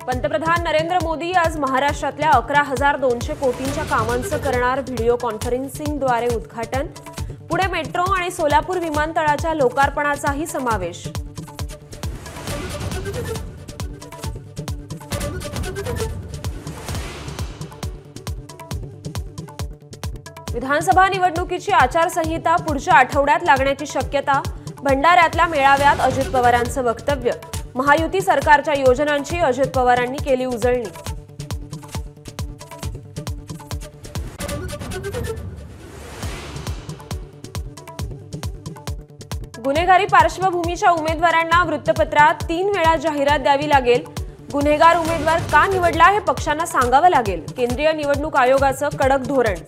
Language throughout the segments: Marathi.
पंतप्रधान नरेंद्र मोदी आज महाराष्ट्रातल्या 11,200 कोटींच्या कामांचं करणार व्हिडिओ कॉन्फरन्सिंगद्वारे उद्घाटन। पुणे मेट्रो आणि सोलापूर विमानतळाच्या लोकार्पणाचाही समावेश। विधानसभा निवडणुकीची आचारसंहिता पुढच्या आठवड्यात लागण्याची शक्यता। भंडाऱ्यातल्या मेळाव्यात अजित पवारांचं वक्तव्य। महायुती सरकारच्या योजनांची अजित पवारांनी केली उजळणी। गुन्हेगारी पार्श्वभूमीच्या उमेदवारांना वृत्तपत्रात 3 वेळा जाहिरात द्यावी लागेल। गुन्हेगार उमेदवार का निवडला हे पक्षांना सांगावं लागेल। केंद्रीय निवडणूक आयोगाचं कडक धोरण।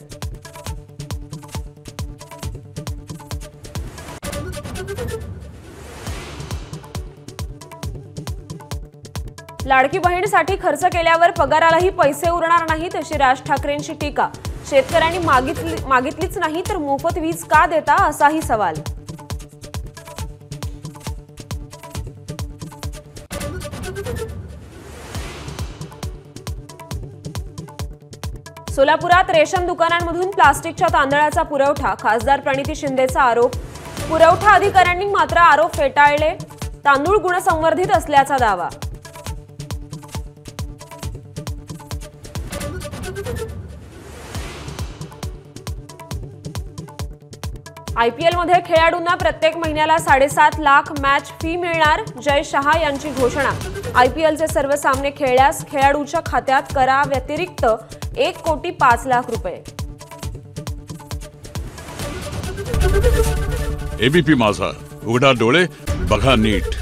लाडकी बहीणसाठी खर्च केल्यावर पगारालाही पैसे उरणार नाहीत अशी राज ठाकरेंची टीका। शेतकऱ्यांनी मागितलीच नाही तर मोफत वीज का देता असाही सवाल। सोलापुरात रेशन दुकानांमधून प्लास्टिकच्या तांदळाचा पुरवठा। खासदार प्रणिती शिंदेचा आरोप। पुरवठा अधिकाऱ्यांनी मात्र आरोप फेटाळले। तांदूळ गुणसंवर्धित असल्याचा दावा। IPL मध्ये खेळाडूंना प्रत्येक महिन्याला 7.5 लाख मॅच फी मिळणार। जय शहा यांची घोषणा। IPLचे सर्व सामने खेळल्यास खेळाडूच्या खात्यात करा व्यतिरिक्त 1,05,00,000 रुपये। ABP माझा, उघडा डोळे बघा नीट।